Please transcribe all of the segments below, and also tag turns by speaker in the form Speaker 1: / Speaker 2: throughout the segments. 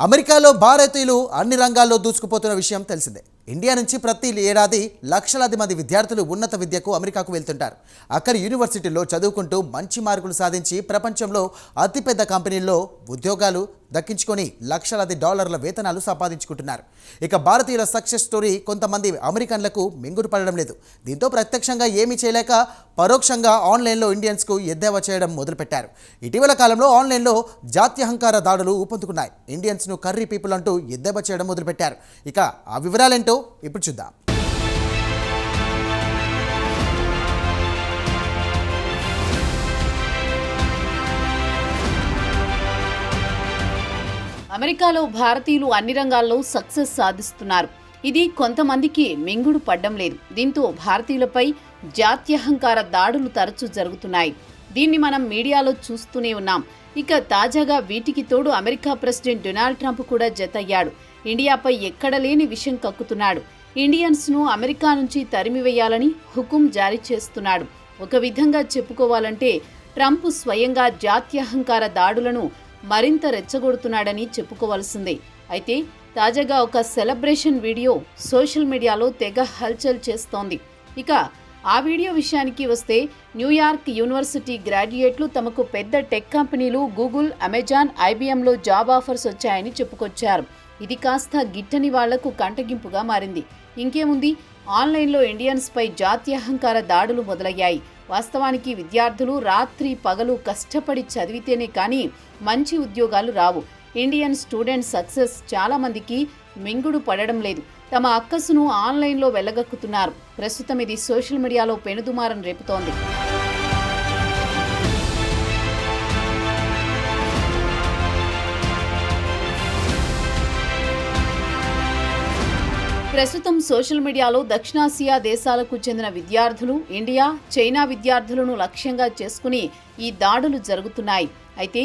Speaker 1: అమెరికాలో భారతీయులు అన్ని రంగాల్లో దూసుకుపోతున్న విషయం తెలిసిందే. ఇండియా నుంచి ప్రతి ఏడాది లక్షలాది మంది విద్యార్థులు ఉన్నత విద్యకు అమెరికాకు వెళ్తుంటారు. అక్కడి యూనివర్సిటీల్లో చదువుకుంటూ మంచి మార్కులు సాధించి ప్రపంచంలో అతిపెద్ద కంపెనీల్లో ఉద్యోగాలు దక్కించుకొని లక్షలాది డాలర్ల వేతనాలు సంపాదించుకుంటున్నారు. ఇక భారతీయుల సక్సెస్ స్టోరీ కొంతమంది అమెరికన్లకు మింగుడు పడడం లేదు. దీంతో ప్రత్యక్షంగా ఏమీ చేయలేక పరోక్షంగా ఆన్లైన్లో ఇండియన్స్కు ఎద్దేవా చేయడం మొదలుపెట్టారు. ఇటీవల కాలంలో ఆన్లైన్లో జాత్యహంకార దాడులు ఊపందుకున్నాయి. ఇండియన్స్ను కర్రీ పీపుల్ అంటూ ఎద్దేవా చేయడం మొదలుపెట్టారు. ఇక ఆ వివరాలేంటో ఇప్పుడు చూద్దాం.
Speaker 2: అమెరికాలో భారతీయులు అన్ని రంగాల్లో సక్సెస్ సాధిస్తున్నారు. ఇది కొంతమందికి మింగుడు పడ్డం లేదు. దీంతో భారతీయులపై జాత్యహంకార దాడులు తరచూ జరుగుతున్నాయి. దీన్ని మనం మీడియాలో చూస్తూనే ఉన్నాం. ఇక తాజాగా వీటికి తోడు అమెరికా ప్రెసిడెంట్ డొనాల్డ్ ట్రంప్ కూడా జతయ్యాడు. ఇండియాపై ఎక్కడ లేని విషం కక్కుతున్నాడు. ఇండియన్స్ను అమెరికా నుంచి తరిమివేయాలని హుకుం జారీ చేస్తున్నాడు. ఒక విధంగా చెప్పుకోవాలంటే ట్రంప్ స్వయంగా జాత్యహంకార దాడులను మరింత రెచ్చగొడుతున్నాడని చెప్పుకోవాల్సిందే. అయితే తాజాగా ఒక సెలబ్రేషన్ వీడియో సోషల్ మీడియాలో తెగ హల్చల్ చేస్తోంది. ఇక ఆ వీడియో విషయానికి వస్తే న్యూయార్క్ యూనివర్సిటీ గ్రాడ్యుయేట్లు తమకు పెద్ద టెక్ కంపెనీలు గూగుల్, అమెజాన్, ఐబీఎంలో జాబ్ ఆఫర్స్ వచ్చాయని చెప్పుకొచ్చారు. ఇది కాస్త గిట్టని వాళ్లకు కంటగింపుగా మారింది. ఇంకేముంది, ఆన్లైన్లో ఇండియన్స్పై జాత్యహంకార దాడులు మొదలయ్యాయి. వాస్తవానికి విద్యార్థులు రాత్రి పగలు కష్టపడి చదివితేనే కానీ మంచి ఉద్యోగాలు రావు. ఇండియన్ స్టూడెంట్ సక్సెస్ చాలా మందికి మింగుడు పడడం లేదు. తమ అక్కసును ఆన్లైన్లో వెళ్లగక్కుతున్నారు. ప్రస్తుతం ఇది సోషల్ మీడియాలో పెనుదుమారం రేపుతోంది. ప్రస్తుతం సోషల్ మీడియాలో దక్షిణాసియా దేశాలకు చెందిన విద్యార్థులు, ఇండియా, చైనా విద్యార్థులను లక్ష్యంగా చేసుకుని ఈ దాడులు జరుగుతున్నాయి. అయితే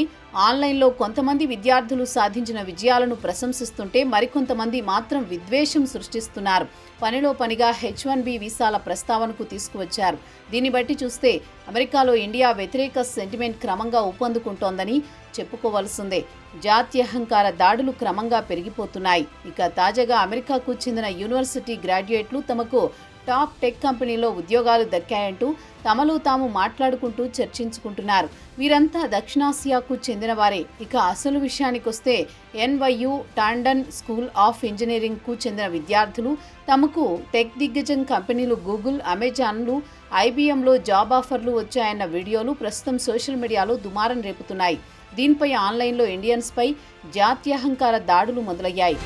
Speaker 2: ఆన్లైన్లో కొంతమంది విద్యార్థులు సాధించిన విజయాలను ప్రశంసిస్తుంటే మరికొంతమంది మాత్రం విద్వేషం సృష్టిస్తున్నారు. పనిలో పనిగా H1B వీసాల ప్రస్తావనకు తీసుకువచ్చారు. దీన్ని బట్టి చూస్తే అమెరికాలో ఇండియా వ్యతిరేక సెంటిమెంట్ క్రమంగా ఊపందుకుంటోందని చెప్పుకోవాల్సిందే. జాత్యహంకార దాడులు క్రమంగా పెరిగిపోతున్నాయి. ఇక తాజాగా అమెరికాకు చెందిన యూనివర్సిటీ గ్రాడ్యుయేట్లు తమకు టాప్ టెక్ కంపెనీలో ఉద్యోగాలు దక్కాయంటూ తమలో తాము మాట్లాడుకుంటూ చర్చించుకుంటున్నారు. వీరంతా దక్షిణాసియాకు చెందిన వారే. ఇక అసలు విషయానికొస్తే NYU టాండన్ స్కూల్ ఆఫ్ ఇంజనీరింగ్కు చెందిన విద్యార్థులు తమకు టెక్ దిగ్గజం కంపెనీలు గూగుల్, అమెజాన్లు, IBMలో జాబ్ ఆఫర్లు వచ్చాయన్న వీడియోలు ప్రస్తుతం సోషల్ మీడియాలో దుమారం రేపుతున్నాయి. దీనిపై ఆన్లైన్లో ఇండియన్స్పై జాత్యహంకార దాడులు మొదలయ్యాయి.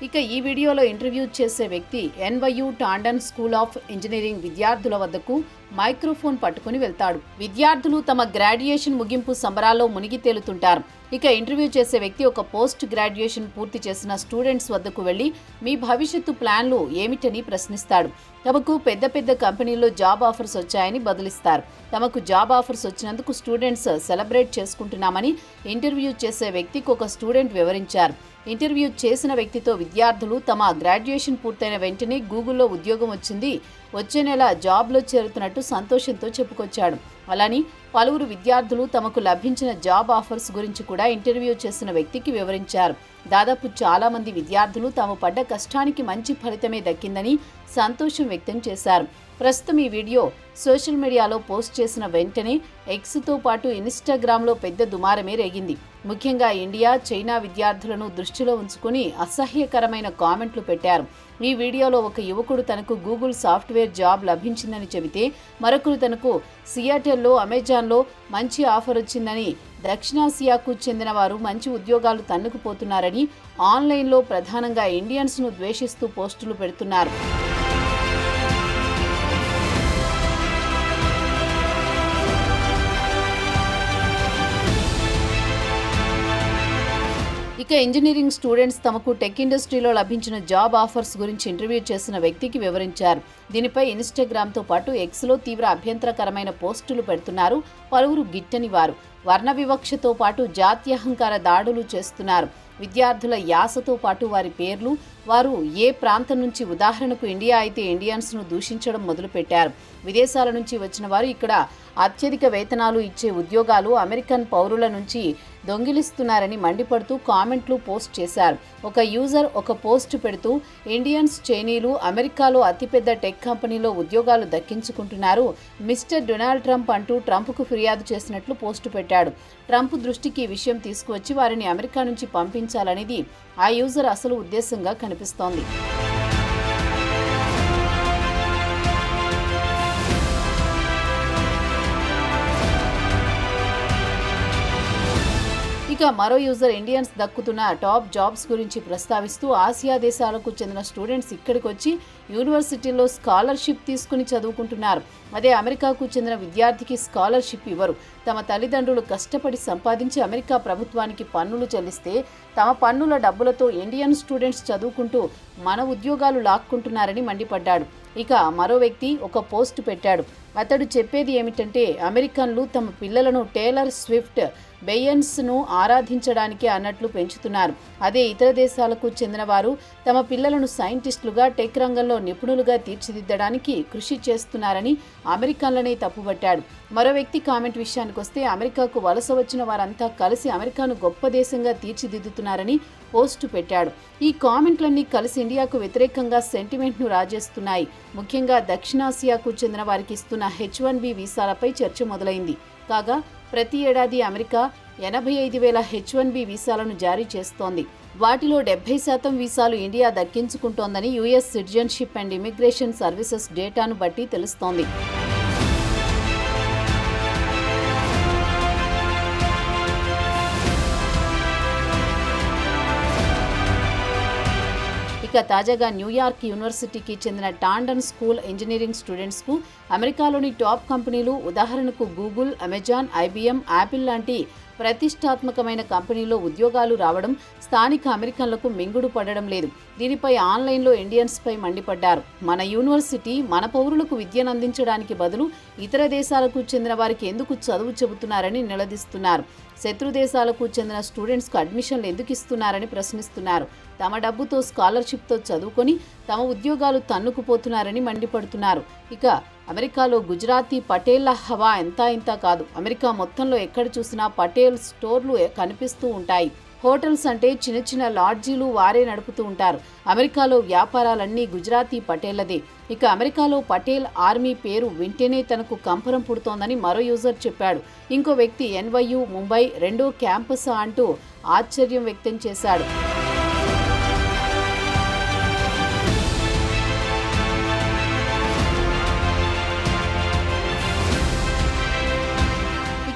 Speaker 2: ఇక ఈ వీడియోలో ఇంటర్వ్యూ చేసే వ్యక్తి NYU Tandon school of engineering విద్యార్థుల వద్దకు మైక్రోఫోన్ పట్టుకుని వెళ్తాడు. విద్యార్థులు తమ గ్రాడ్యుయేషన్ ముగింపు సంబరాల్లో మునిగి తేలుతుంటారు. ఇక ఇంటర్వ్యూ చేసే వ్యక్తి ఒక పోస్ట్ గ్రాడ్యుయేషన్ పూర్తి చేసిన స్టూడెంట్స్ వద్దకు వెళ్లి మీ భవిష్యత్తు ప్లాన్లు ఏమిటని ప్రశ్నిస్తాడు. తమకు పెద్ద పెద్ద కంపెనీల్లో జాబ్ ఆఫర్స్ వచ్చాయని బదులిస్తారు. తమకు జాబ్ ఆఫర్స్ వచ్చినందుకు స్టూడెంట్స్ సెలబ్రేట్ చేసుకుంటున్నామని ఇంటర్వ్యూ చేసే వ్యక్తికి ఒక స్టూడెంట్ వివరించారు. ఇంటర్వ్యూ చేసిన వ్యక్తితో విద్యార్థులు తమ గ్రాడ్యుయేషన్ పూర్తయిన వెంటనే గూగుల్లో ఉద్యోగం వచ్చింది, వచ్చే నెల జాబ్లో చేరుతున్నట్టు సంతోషంతో చెప్పుకొచ్చాడు. అలాని పలువురు విద్యార్థులు తమకు లభించిన జాబ్ ఆఫర్స్ గురించి కూడా ఇంటర్వ్యూ చేసిన వ్యక్తికి వివరించారు. దాదాపు చాలా మంది విద్యార్థులు తాము పడ్డ కష్టానికి మంచి ఫలితమే దక్కిందని సంతోషం వ్యక్తం చేశారు. ప్రస్తుతం ఈ వీడియో సోషల్ మీడియాలో పోస్ట్ చేసిన వెంటనే ఎక్స్తో పాటు ఇన్స్టాగ్రామ్లో పెద్ద దుమారమే రేగింది. ముఖ్యంగా ఇండియా, చైనా విద్యార్థులను దృష్టిలో ఉంచుకుని అసహ్యకరమైన కామెంట్లు పెట్టారు. ఈ వీడియోలో ఒక యువకుడు తనకు గూగుల్ సాఫ్ట్వేర్ జాబ్ లభించిందని చెబితే, మరొకరు తనకు సియాటెల్లో అమెజాన్లో మంచి ఆఫర్ వచ్చిందని, దక్షిణాసియాకు చెందిన వారు మంచి ఉద్యోగాలు తన్నుకుపోతున్నారని ఆన్లైన్లో ప్రధానంగా ఇండియన్స్ను ద్వేషిస్తూ పోస్టులు పెడుతున్నారు. ఇక ఇంజనీరింగ్ స్టూడెంట్స్ తమకు టెక్ ఇండస్ట్రీలో లభించిన జాబ్ ఆఫర్స్ గురించి ఇంటర్వ్యూ చేసిన వ్యక్తికి వివరించారు. దీనిపై ఇన్స్టాగ్రామ్తో పాటు ఎక్స్లో తీవ్ర అభ్యంతరకరమైన పోస్టులు పెడుతున్నారు పలువురు గిట్టని వారు. వర్ణ వివక్షతో పాటు జాత్యహంకార దాడులు చేస్తున్నారు. విద్యార్థుల యాసతో పాటు వారి పేర్లు, వారు ఏ ప్రాంతం నుంచి, ఉదాహరణకు ఇండియా అయితే ఇండియన్స్ను దూషించడం మొదలుపెట్టారు. విదేశాల నుంచి వచ్చిన వారు ఇక్కడ అత్యధిక వేతనాలు ఇచ్చే ఉద్యోగాలు అమెరికన్ పౌరుల నుంచి దొంగిలిస్తున్నారని మండిపడుతూ కామెంట్లు పోస్ట్ చేశారు. ఒక యూజర్ ఒక పోస్ట్ పెడుతూ ఇండియన్స్, చైనీయులు అమెరికాలో అతిపెద్ద టెక్ కంపెనీలో ఉద్యోగాలు దక్కించుకుంటున్నారు, మిస్టర్ డొనాల్డ్ ట్రంప్ అంటూ ట్రంప్కు ఫిర్యాదు చేసినట్లు పోస్టు పెట్టాడు. ట్రంప్ దృష్టికి ఈ విషయం తీసుకువచ్చి వారిని అమెరికా నుంచి పంపించాలనేది ఆ యూజర్ అసలు ఉద్దేశంగా కనిపిస్తోంది. ఇక మరో యూజర్ ఇండియన్స్ దక్కుతున్న టాప్ జాబ్స్ గురించి ప్రస్తావిస్తూ ఆసియా దేశాలకు చెందిన స్టూడెంట్స్ ఇక్కడికి వచ్చి యూనివర్సిటీలో స్కాలర్షిప్ తీసుకుని చదువుకుంటున్నారు. అదే అమెరికాకు చెందిన విద్యార్థికి స్కాలర్షిప్ ఇవ్వరు. తమ తల్లిదండ్రులు కష్టపడి సంపాదించి అమెరికా ప్రభుత్వానికి పన్నులు చెల్లిస్తే తమ పన్నుల డబ్బులతో ఇండియన్ స్టూడెంట్స్ చదువుకుంటూ మన ఉద్యోగాలు లాక్కుంటున్నారని మండిపడ్డాడు. ఇక మరో వ్యక్తి ఒక పోస్ట్ పెట్టాడు. అతడు చెప్పేది ఏమిటంటే అమెరికన్లు తమ పిల్లలను టేలర్ స్విఫ్ట్, బెయన్స్ను ఆరాధించడానికి అన్నట్లు పెంచుతున్నారు. అదే ఇతర దేశాలకు చెందిన వారు తమ పిల్లలను సైంటిస్టులుగా, టెక్ రంగంలో నిపుణులుగా తీర్చిదిద్దడానికి కృషి చేస్తున్నారని అమెరికన్లనే తప్పుపట్టాడు. మరో వ్యక్తి కామెంట్ విషయానికి వస్తే అమెరికాకు వలస వచ్చిన వారంతా కలిసి అమెరికాను గొప్ప దేశంగా తీర్చిదిద్దుతున్నారని పోస్టు పెట్టాడు. ఈ కామెంట్లన్నీ కలిసి ఇండియాకు వ్యతిరేకంగా సెంటిమెంట్ను రాజేస్తున్నాయి. ముఖ్యంగా దక్షిణాసియాకు చెందిన వారికి ఇస్తున్న H1B వీసాలపై చర్చ మొదలైంది. కాగా ప్రతి ఏడాది అమెరికా 85,000 H1B వీసాలను జారీ చేస్తోంది. వాటిలో 70% వీసాలు ఇండియా దక్కించుకుంటోందని US citizenship and immigration services డేటాను బట్టి తెలుస్తోంది. ఇక తాజాగా న్యూయార్క్ యూనివర్సిటీకి చెందిన టాండన్ స్కూల్ ఇంజనీరింగ్ స్టూడెంట్స్కు అమెరికాలోని టాప్ కంపెనీలు, ఉదాహరణకు గూగుల్, అమెజాన్, IBM, యాపిల్ లాంటి ప్రతిష్టాత్మకమైన కంపెనీలో ఉద్యోగాలు రావడం స్థానిక అమెరికన్లకు మింగుడు పడడం లేదు. దీనిపై ఆన్లైన్లో ఇండియన్స్పై మండిపడ్డారు. మన యూనివర్సిటీ మన పౌరులకు విద్యను అందించడానికి బదులు ఇతర దేశాలకు చెందిన వారికి ఎందుకు చదువు చెబుతున్నారని నిలదీస్తున్నారు. శత్రు దేశాలకు చెందిన స్టూడెంట్స్కు అడ్మిషన్లు ఎందుకు ఇస్తున్నారని ప్రశ్నిస్తున్నారు. తమ డబ్బుతో స్కాలర్షిప్తో చదువుకొని తమ ఉద్యోగాలు తన్నుకుపోతున్నారని మండిపడుతున్నారు. ఇక అమెరికాలో గుజరాతీ పటేళ్ల హవా ఇంత కాదు. అమెరికా మొత్తంలో ఎక్కడ చూసినా పటేల్ స్టోర్లు కనిపిస్తూ ఉంటాయి. హోటల్స్ అంటే చిన్న చిన్న లాడ్జీలు వారే నడుపుతూ ఉంటారు. అమెరికాలో వ్యాపారాలన్నీ గుజరాతీ పటేళ్లదే. ఇక అమెరికాలో పటేల్ ఆర్మీ పేరు వింటేనే తనకు కంపరం పుడుతోందని మరో యూజర్ చెప్పాడు. ఇంకో వ్యక్తి NYU ముంబై రెండో క్యాంపస్ అంటూ ఆశ్చర్యం వ్యక్తం చేశాడు.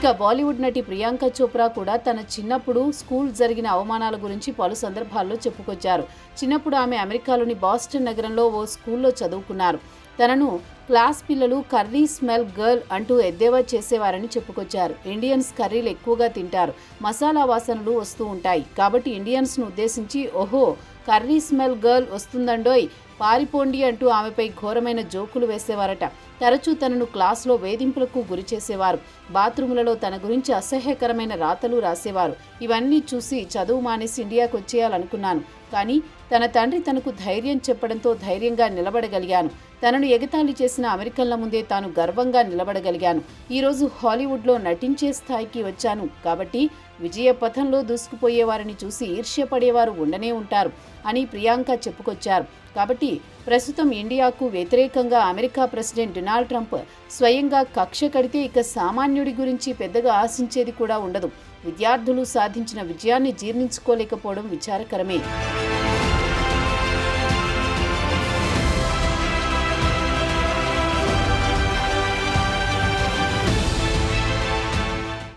Speaker 2: ఇక బాలీవుడ్ నటి ప్రియాంక చోప్రా కూడా తన చిన్నప్పుడు స్కూల్ జరిగిన అవమానాల గురించి పలు సందర్భాల్లో చెప్పుకొచ్చారు. చిన్నప్పుడు ఆమె అమెరికాలోని బాస్టన్ నగరంలో ఓ స్కూల్లో చదువుకున్నారు. తనను క్లాస్ పిల్లలు కర్రీ స్మెల్ గర్ల్ అంటూ ఎద్దేవా చేసేవారని చెప్పుకొచ్చారు. ఇండియన్స్ కర్రీలు ఎక్కువగా తింటారు, మసాలా వాసనలు వస్తూ ఉంటాయి. కాబట్టి ఇండియన్స్ను ఉద్దేశించి ఓహో కర్రీ స్మెల్ గర్ల్ వస్తుందండోయ్, పారిపోండి అంటూ ఆమెపై ఘోరమైన జోకులు వేసేవారట. తరచూ తనను క్లాస్లో వేధింపులకు గురి చేసేవారు. బాత్రూములలో తన గురించి అసహ్యకరమైన రాతలు రాసేవారు. ఇవన్నీ చూసి చదువు మానేసి ఇండియాకు వచ్చేయాలనుకున్నాను. కానీ తన తండ్రి తనకు ధైర్యం చెప్పడంతో ధైర్యంగా నిలబడగలిగాను. తనను ఎగతాళి చేసిన అమెరికన్ల ముందే తాను గర్వంగా నిలబడగలిగాను. ఈరోజు హాలీవుడ్లో నటించే స్థాయికి వచ్చాను. కాబట్టి విజయ పథంలో దూసుకుపోయే వారిని చూసి ఈర్ష్యపడేవారు ఉండనే ఉంటారు అని ప్రియాంక చెప్పుకొచ్చారు. కాబట్టి ప్రస్తుతం ఇండియాకు వ్యతిరేకంగా అమెరికా ప్రెసిడెంట్ డొనాల్డ్ ట్రంప్ స్వయంగా కక్ష కడితే ఇక సామాన్యుడి గురించి పెద్దగా ఆశించేది కూడా ఉండదు. విద్యార్థులు సాధించిన విజయాన్ని జీర్ణించుకోలేకపోవడం విచారకరమే.